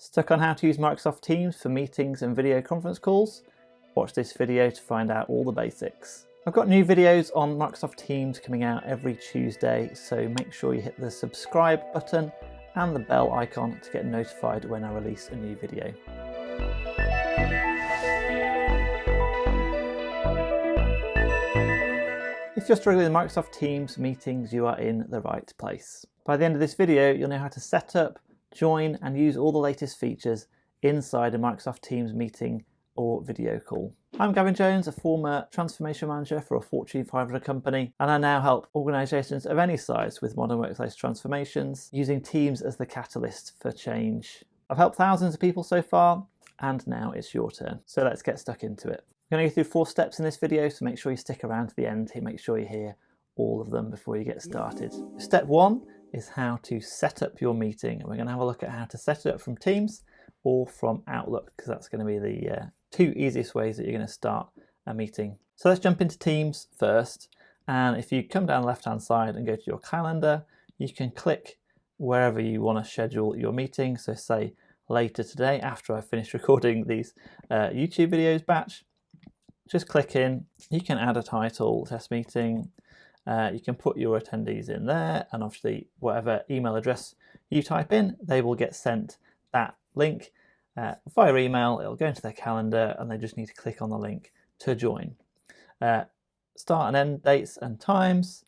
Stuck on how to use Microsoft Teams for meetings and video conference calls? Watch this video to find out all the basics. I've got new videos on Microsoft Teams coming out every Tuesday, so make sure you hit the subscribe button and the bell icon to get notified when I release a new video. If you're struggling with Microsoft Teams meetings, you are in the right place. By the end of this video, you'll know how to set up, join and use all the latest features inside a Microsoft Teams meeting or video call. I'm Gavin Jones, a former transformation manager for a Fortune 500 company, and I now help organisations of any size with modern workplace transformations using Teams as the catalyst for change. I've helped thousands of people so far, and now it's your turn. So let's get stuck into it. I'm going to go through 4 steps in this video, so make sure you stick around to the end to make sure you hear all of them before you get started. Step 1 is how to set up your meeting, and we're going to have a look at how to set it up from Teams or from Outlook, because that's going to be the 2 easiest ways that you're going to start a meeting. So let's jump into Teams first, and if you come down the left hand side and go to your calendar, you can click wherever you want to schedule your meeting. So say later today, after I finish recording these YouTube videos batch, just click in. You can add a title, test meeting. You can put your attendees in there, and obviously whatever email address you type in, they will get sent that link via email. It'll go into their calendar and they just need to click on the link to join. Start and end dates and times.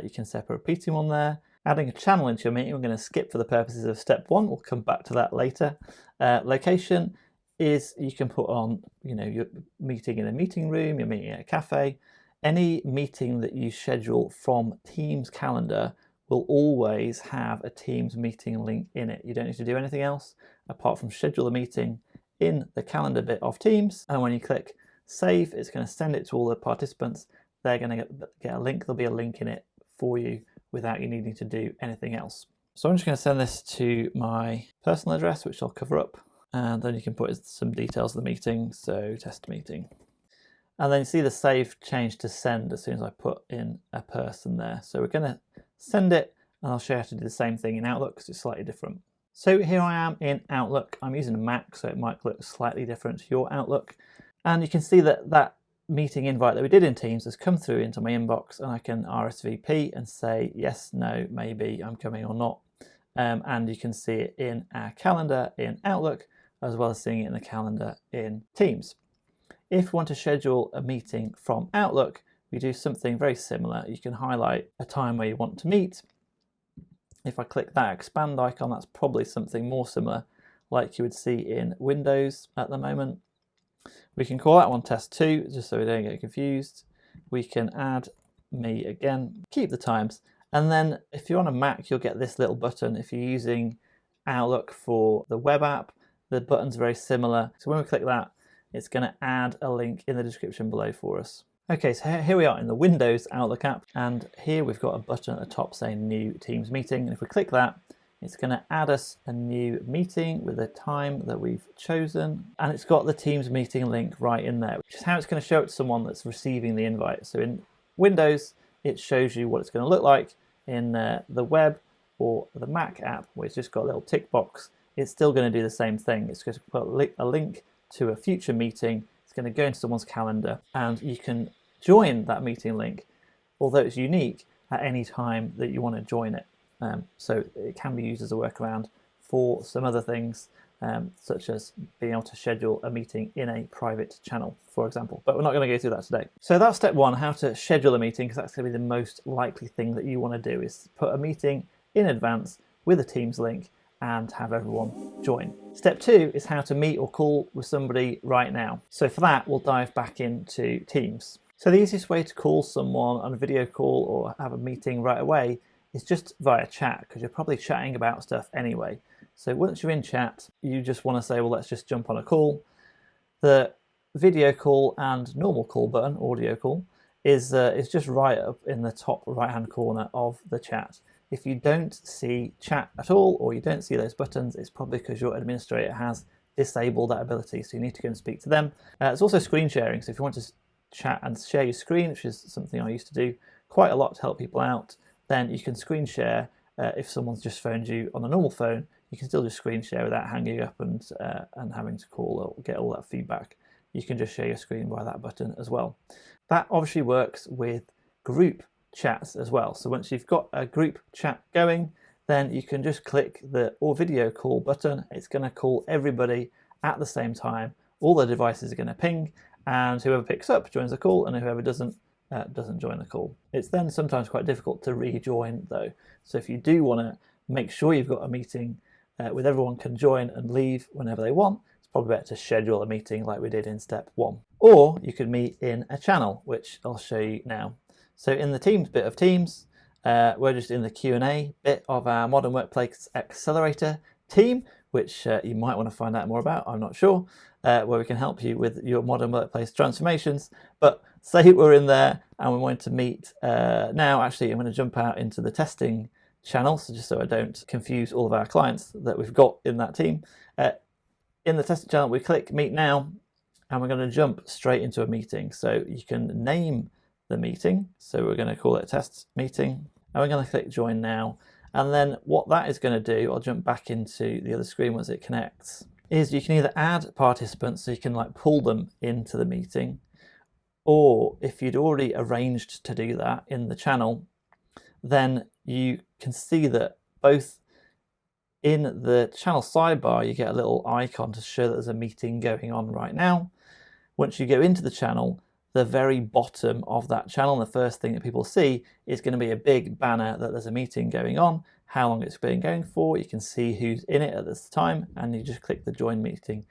You can set a repeating one there. Adding a channel into your meeting, we're going to skip for the purposes of step 1. We'll come back to that later. Location is you can put on, your meeting in a meeting room, your meeting at a cafe. Any meeting that you schedule from Teams calendar will always have a Teams meeting link in it. You don't need to do anything else apart from schedule the meeting in the calendar bit of Teams. And when you click save, it's going to send it to all the participants. They're going to get a link. There'll be a link in it for you without you needing to do anything else. So I'm just going to send this to my personal address, which I'll cover up. And then you can put some details of the meeting. So test meeting. And then you see the save change to send as soon as I put in a person there. So we're going to send it, and I'll show you how to do the same thing in Outlook because it's slightly different. So here I am in Outlook. I'm using a Mac, so it might look slightly different to your Outlook. And you can see that that meeting invite that we did in Teams has come through into my inbox, and I can RSVP and say yes, no, maybe I'm coming or not. And you can see it in our calendar in Outlook, as well as seeing it in the calendar in Teams. If we want to schedule a meeting from Outlook, we do something very similar. You can highlight a time where you want to meet. If I click that expand icon, that's probably something more similar like you would see in Windows at the moment. We can call that one test 2, just so we don't get confused. We can add me again, keep the times. And then if you're on a Mac, you'll get this little button. If you're using Outlook for the web app, the button's very similar. So when we click that, it's going to add a link in the description below for us. Okay, so here we are in the Windows Outlook app, and here we've got a button at the top saying New Teams Meeting. And if we click that, it's going to add us a new meeting with a time that we've chosen, and it's got the Teams meeting link right in there, which is how it's going to show it to someone that's receiving the invite. So in Windows, it shows you what it's going to look like. In the web or the Mac app, where it's just got a little tick box, it's still going to do the same thing. It's going to put a link to a future meeting. It's going to go into someone's calendar, and you can join that meeting link, although it's unique, at any time that you want to join it. So it can be used as a workaround for some other things, such as being able to schedule a meeting in a private channel, for example. But we're not going to go through that today. So that's step 1, how to schedule a meeting, because that's going to be the most likely thing that you want to do, is put a meeting in advance with a Teams link and have everyone join. Step 2 is how to meet or call with somebody right now. So for that, we'll dive back into Teams. So the easiest way to call someone on a video call or have a meeting right away is just via chat, because you're probably chatting about stuff anyway. So once you're in chat, you just want to say, well, let's just jump on a call. The video call and normal call button, audio call, is just right up in the top right-hand corner of the chat. If you don't see chat at all, or you don't see those buttons, it's probably because your administrator has disabled that ability, so you need to go and speak to them. It's also screen sharing, so if you want to chat and share your screen, which is something I used to do quite a lot to help people out, then you can screen share. If someone's just phoned you on a normal phone, you can still just screen share without hanging up and having to call or get all that feedback. You can just share your screen by that button as well. That obviously works with group chats as well. So once you've got a group chat going, then you can just click the or video call button. It's going to call everybody at the same time. All the devices are going to ping, and whoever picks up joins the call, and whoever doesn't join the call. It's then sometimes quite difficult to rejoin though. So if you do want to make sure you've got a meeting with everyone can join and leave whenever they want, it's probably better to schedule a meeting like we did in step 1. Or you could meet in a channel, which I'll show you now. So in the Teams bit of Teams, we're just in the Q&A bit of our Modern Workplace Accelerator team, which you might want to find out more about, I'm not sure, where we can help you with your modern workplace transformations. But say we're in there and we want to meet now. Actually, I'm going to jump out into the testing channel, so just so I don't confuse all of our clients that we've got in that team. In the testing channel, we click Meet Now, and we're going to jump straight into a meeting. So you can name the meeting. So we're going to call it test meeting, and we're going to click Join Now. And then what that is going to do, I'll jump back into the other screen once it connects, is you can either add participants, so you can like pull them into the meeting, or if you'd already arranged to do that in the channel, then you can see that both in the channel sidebar, you get a little icon to show that there's a meeting going on right now. Once you go into the channel, the very bottom of that channel, the first thing that people see is going to be a big banner that there's a meeting going on, how long it's been going for. You can see who's in it at this time, and you just click the join meeting,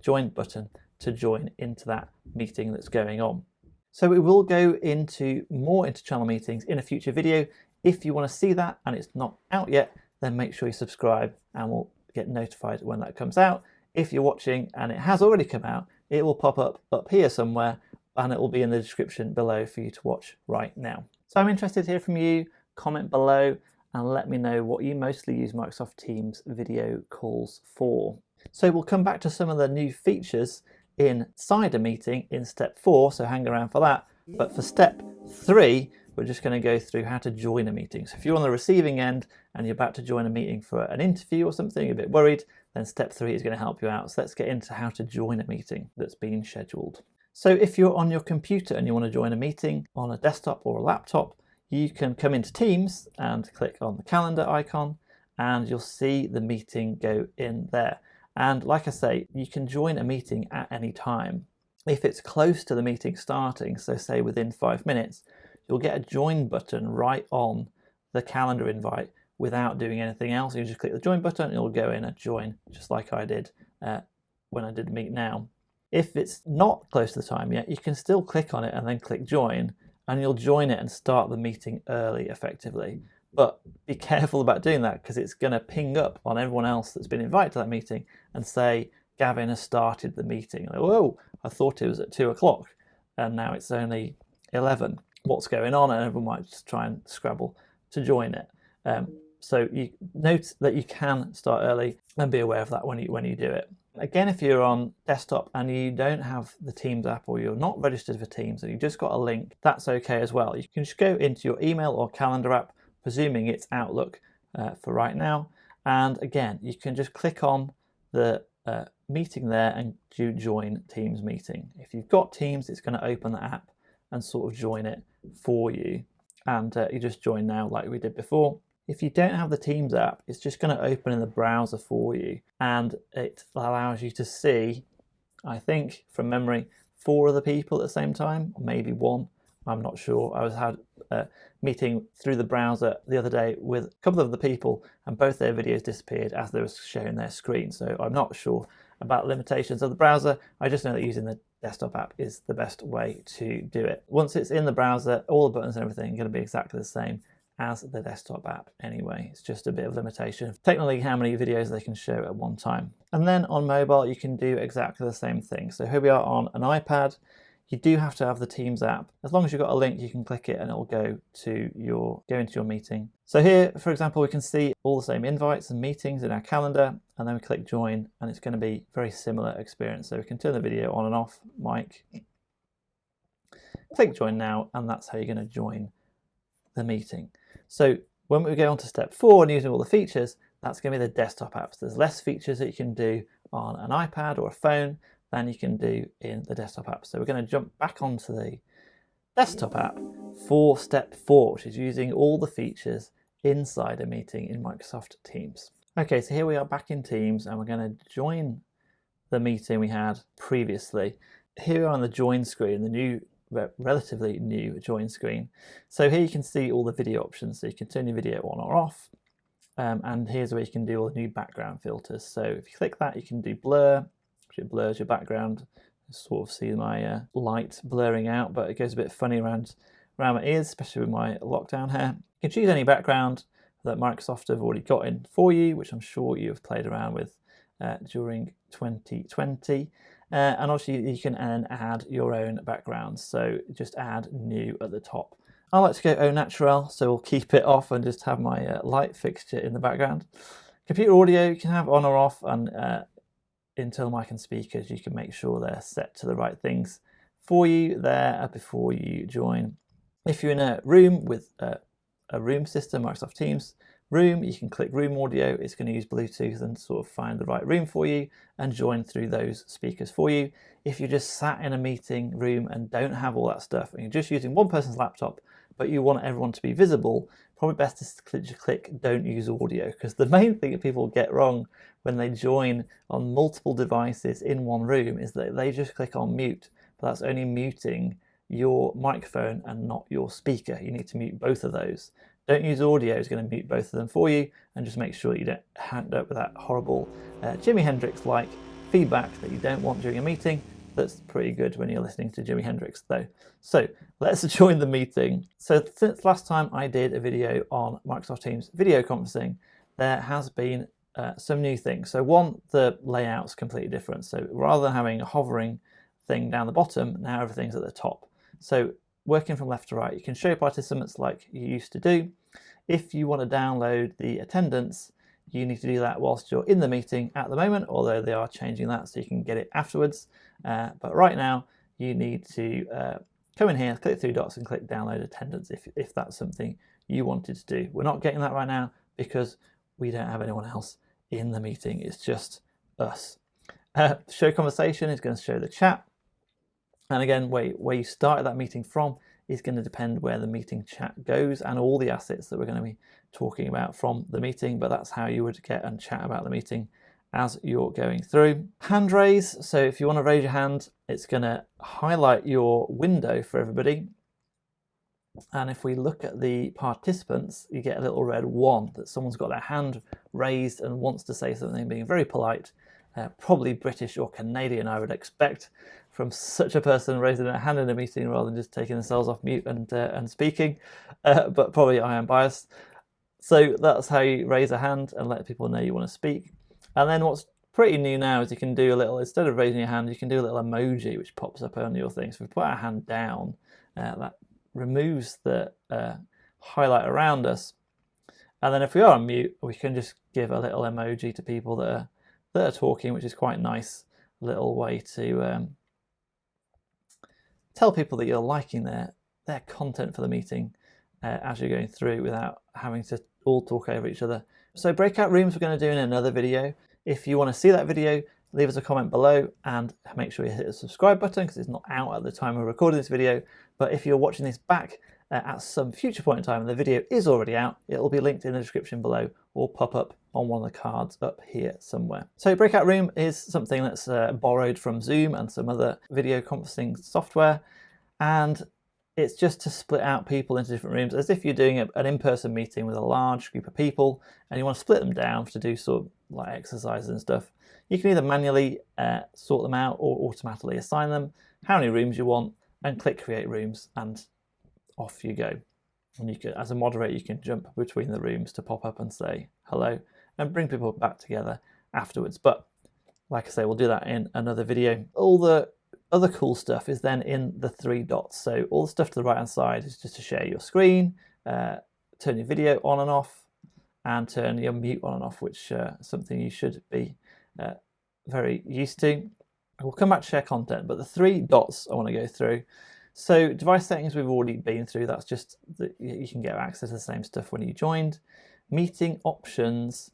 join button to join into that meeting that's going on. So we will go into more inter-channel meetings in a future video. If you want to see that and it's not out yet, then make sure you subscribe and we'll get notified when that comes out. If you're watching and it has already come out, it will pop up here somewhere, and it will be in the description below for you to watch right now. So I'm interested to hear from you. Comment below and let me know what you mostly use Microsoft Teams video calls for. So we'll come back to some of the new features inside a meeting in step 4, so hang around for that. But for step 3, we're just going to go through how to join a meeting. So if you're on the receiving end and you're about to join a meeting for an interview or something, you're a bit worried, then step 3 is going to help you out. So let's get into how to join a meeting that's been scheduled. So if you're on your computer and you want to join a meeting on a desktop or a laptop, you can come into Teams and click on the calendar icon, and you'll see the meeting go in there. And like I say, you can join a meeting at any time. If it's close to the meeting starting, so say within 5 minutes, you'll get a join button right on the calendar invite without doing anything else. You just click the join button and it'll go in and join, just like I did when I did Meet Now. If it's not close to the time yet, you can still click on it and then click join, and you'll join it and start the meeting early effectively. But be careful about doing that, because it's going to ping up on everyone else that's been invited to that meeting and say, Gavin has started the meeting. Like, whoa, I thought it was at 2 o'clock and now it's only 11. What's going on? And everyone might just try and scrabble to join it. So you note that you can start early, and be aware of that when you do it. Again, if you're on desktop and you don't have the Teams app, or you're not registered for Teams and you've just got a link, that's okay as well. You can just go into your email or calendar app, presuming it's Outlook for right now. And again, you can just click on the meeting there and do join Teams meeting. If you've got Teams, it's going to open the app and sort of join it for you. And you just join now like we did before. If you don't have the Teams app, it's just going to open in the browser for you, and it allows you to see, I think from memory, 4 other people at the same time, or maybe 1. I'm not sure. I had a meeting through the browser the other day with a couple of the people, and both their videos disappeared as they were sharing their screen. So I'm not sure about limitations of the browser. I just know that using the desktop app is the best way to do it. Once it's in the browser, all the buttons and everything are going to be exactly the same as the desktop app anyway. It's just a bit of limitation. Technically, how many videos they can show at one time. And then on mobile, you can do exactly the same thing. So here we are on an iPad. You do have to have the Teams app. As long as you've got a link, you can click it and it'll go into your meeting. So here, for example, we can see all the same invites and meetings in our calendar, and then we click join, and it's going to be a very similar experience. So we can turn the video on and off, mic, click join now, and that's how you're going to join the meeting. So when we go on to step 4 and using all the features, that's going to be the desktop apps. There's less features that you can do on an iPad or a phone than you can do in the desktop app. So we're going to jump back onto the desktop app for step 4, which is using all the features inside a meeting in Microsoft Teams. Okay, so here we are back in Teams, and we're going to join the meeting we had previously. Here we are on the join screen, the new, relatively new join screen. So here you can see all the video options. So you can turn your video on or off. And here's where you can do all the new background filters. So if you click that, you can do blur, which it blurs your background. You sort of see my light blurring out, but it goes a bit funny around my ears, especially with my lockdown hair. You can choose any background that Microsoft have already got in for you, which I'm sure you've played around with during 2020. And obviously you can then add your own backgrounds. So just add new at the top. I like to go au naturel, so we'll keep it off and just have my light fixture in the background. Computer audio you can have on or off, and internal mic and speakers you can make sure they're set to the right things for you there before you join. If you're in a room with a room system, Microsoft Teams room, you can click room audio. It's going to use Bluetooth and sort of find the right room for you and join through those speakers for you. If you're just sat in a meeting room and don't have all that stuff, and you're just using one person's laptop, but you want everyone to be visible, probably best to click don't use audio, because the main thing that people get wrong when they join on multiple devices in one room is that they just click on mute, but that's only muting your microphone and not your speaker. You need to mute both of those. Don't use audio, is going to mute both of them for you, and just make sure you don't end up with that horrible Jimi Hendrix-like feedback that you don't want during a meeting. That's pretty good when you're listening to Jimi Hendrix though. So let's join the meeting. So since last time I did a video on Microsoft Teams video conferencing, there has been some new things. So one, the layout's completely different. So rather than having a hovering thing down the bottom, now everything's at the top. So working from left to right, you can show participants like you used to do. If you want to download the attendance, you need to do that whilst you're in the meeting at the moment, although they are changing that so you can get it afterwards. But right now, you need to come in here, click 3 dots and click download attendance if that's something you wanted to do. We're not getting that right now because we don't have anyone else in the meeting. It's just us. Show conversation is going to show the chat. And again, where you started that meeting from is going to depend where the meeting chat goes and all the assets that we're going to be talking about from the meeting, but that's how you would get and chat about the meeting as you're going through. Hand raise, so if you want to raise your hand, it's going to highlight your window for everybody. And if we look at the participants, you get a little red 1 that someone's got their hand raised and wants to say something, being very polite. Probably British or Canadian, I would expect, from such a person raising their hand in a meeting rather than just taking themselves off mute and speaking. But probably I am biased. So that's how you raise a hand and let people know you want to speak. And then what's pretty new now is you can do a little, instead of raising your hand, you can do a little emoji which pops up on your thing. So if we put our hand down, that removes the highlight around us. And then if we are on mute, we can just give a little emoji to people that are talking, which is quite nice little way to tell people that you're liking their content for the meeting as you're going through without having to all talk over each other. So breakout rooms we're going to do in another video. If you want to see that video, leave us a comment below and make sure you hit the subscribe button because it's not out at the time of recording this video. But if you're watching this back at some future point in time and the video is already out, it will be linked in the description below or pop up on one of the cards up here somewhere. So breakout room is something that's borrowed from Zoom and some other video conferencing software, and it's just to split out people into different rooms as if you're doing an in-person meeting with a large group of people and you want to split them down to do sort of like exercises and stuff. You can either manually sort them out or automatically assign them, how many rooms you want, and click create rooms and off you go. And you can, as a moderator, you can jump between the rooms to pop up and say hello and bring people back together afterwards. But like I say, we'll do that in another video. All the other cool stuff is then in the 3 dots. So all the stuff to the right hand side is just to share your screen, turn your video on and off, and turn your mute on and off, which is something you should be very used to. We'll come back to share content, but the 3 dots I want to go through. So device settings we've already been through. That's just that you can get access to the same stuff when you joined. meeting options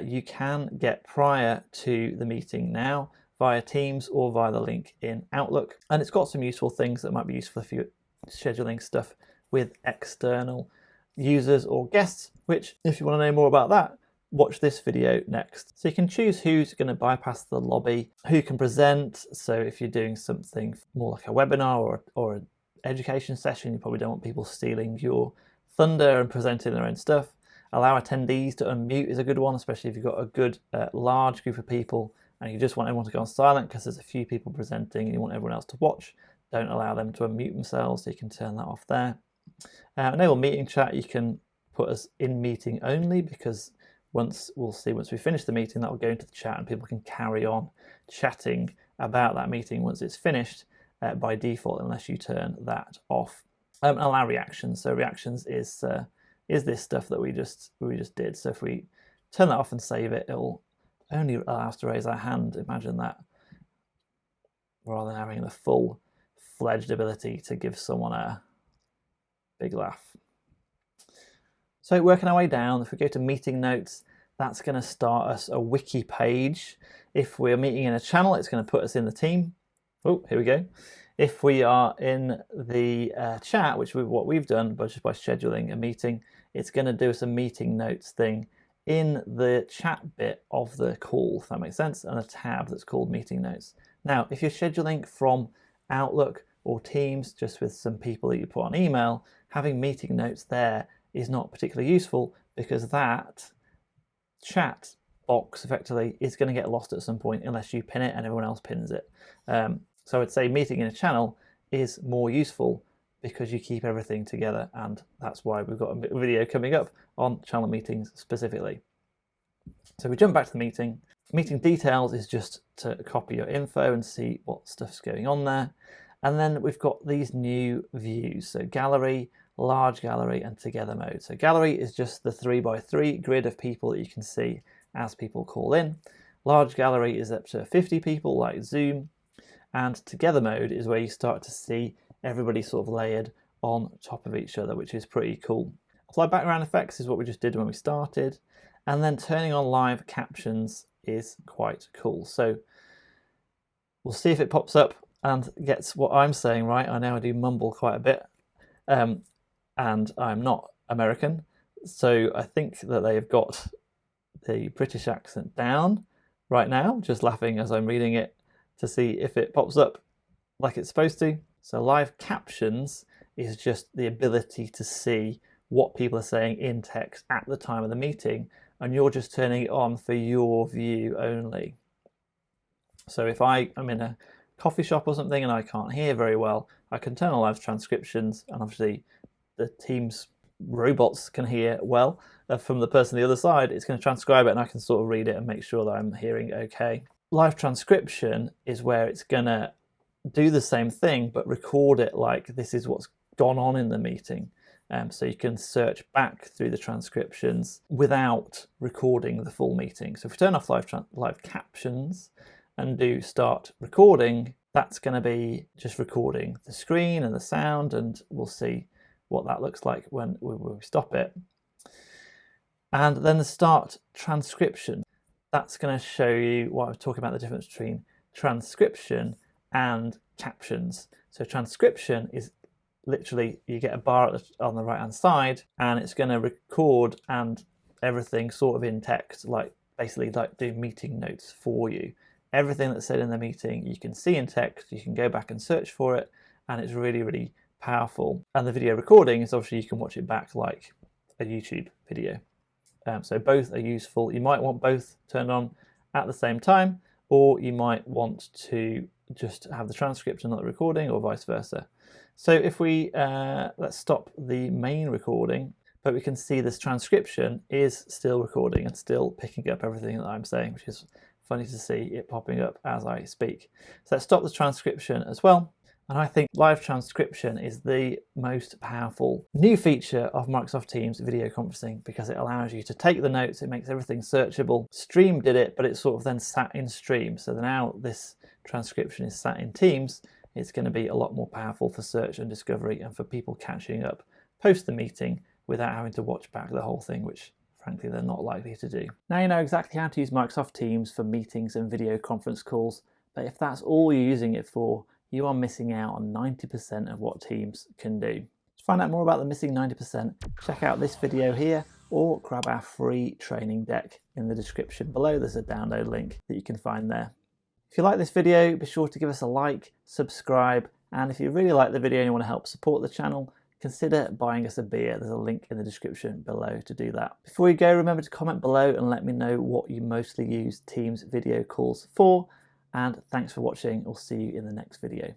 you can get prior to the meeting now via Teams or via the link in Outlook. And it's got some useful things that might be useful if you're scheduling stuff with external users or guests, which if you want to know more about that, watch this video next. So you can choose who's going to bypass the lobby, who can present. So if you're doing something more like a webinar or an education session, you probably don't want people stealing your thunder and presenting their own stuff. Allow attendees to unmute is a good one, especially if you've got a good large group of people and you just want everyone to go on silent because there's a few people presenting and you want everyone else to watch. Don't allow them to unmute themselves, so you can turn that off there. Enable meeting chat, you can put us in meeting only, because once we finish the meeting, that will go into the chat and people can carry on chatting about that meeting once it's finished by default, unless you turn that off. Allow reactions. So reactions is this stuff that we just did. So if we turn that off and save it, it'll only allow us to raise our hand. Imagine that, rather than having the full-fledged ability to give someone a big laugh. So working our way down, if we go to meeting notes, that's going to start us a wiki page. If we're meeting in a channel, it's going to put us in the team. Oh, here we go. If we are in the chat, which is what we've done, but just by scheduling a meeting, it's going to do us a meeting notes thing in the chat bit of the call, if that makes sense, and a tab that's called meeting notes. Now, if you're scheduling from Outlook or Teams, just with some people that you put on email, having meeting notes there is not particularly useful, because that chat box effectively is going to get lost at some point unless you pin it and everyone else pins it. So I'd say meeting in a channel is more useful because you keep everything together, and that's why we've got a video coming up on channel meetings specifically. So we jump back to the meeting. Meeting details is just to copy your info and see what stuff's going on there. And then we've got these new views. So gallery, large gallery, and together mode. So gallery is just the 3x3 grid of people that you can see as people call in. Large gallery is up to 50 people like Zoom. And together mode is where you start to see everybody sort of layered on top of each other, which is pretty cool. Apply background effects is what we just did when we started. And then turning on live captions is quite cool. So we'll see if it pops up and gets what I'm saying right. I know I do mumble quite a bit, and I'm not American. So I think that they've got the British accent down right now, just laughing as I'm reading it to see if it pops up like it's supposed to. So live captions is just the ability to see what people are saying in text at the time of the meeting, and you're just turning it on for your view only. So if I'm in a coffee shop or something and I can't hear very well, I can turn on live transcriptions, and obviously the Teams robots can hear well from the person on the other side. It's going to transcribe it and I can sort of read it and make sure that I'm hearing okay. Live transcription is where it's going to do the same thing but record it like this is what's gone on in the meeting. So you can search back through the transcriptions without recording the full meeting. So if we turn off live captions and do start recording, that's going to be just recording the screen and the sound, and we'll see what that looks like when we stop it. And then the start transcription, that's going to show you what I was talking about, the difference between transcription and captions. So transcription is literally you get a bar on the right hand side and it's going to record and everything sort of in text, like basically like do meeting notes for you. Everything that's said in the meeting you can see in text, you can go back and search for it, and it's really, really powerful. And the video recording is obviously you can watch it back like a YouTube video. So both are useful. You might want both turned on at the same time, or you might want to just have the transcript and not the recording, or vice versa. So if we, let's stop the main recording, but we can see this transcription is still recording and still picking up everything that I'm saying, which is funny to see it popping up as I speak. So let's stop the transcription as well. And I think live transcription is the most powerful new feature of Microsoft Teams video conferencing, because it allows you to take the notes, it makes everything searchable. Stream did it, but it sort of then sat in Stream. So now this transcription is sat in Teams. It's going to be a lot more powerful for search and discovery and for people catching up post the meeting without having to watch back the whole thing, which frankly, they're not likely to do. Now you know exactly how to use Microsoft Teams for meetings and video conference calls, but if that's all you're using it for, you are missing out on 90% of what Teams can do. To find out more about the missing 90%, check out this video here or grab our free training deck in the description below. There's a download link that you can find there. If you like this video, be sure to give us a like, subscribe, and if you really like the video and you want to help support the channel, consider buying us a beer. There's a link in the description below to do that. Before you go, remember to comment below and let me know what you mostly use Teams video calls for. And thanks for watching. I'll see you in the next video.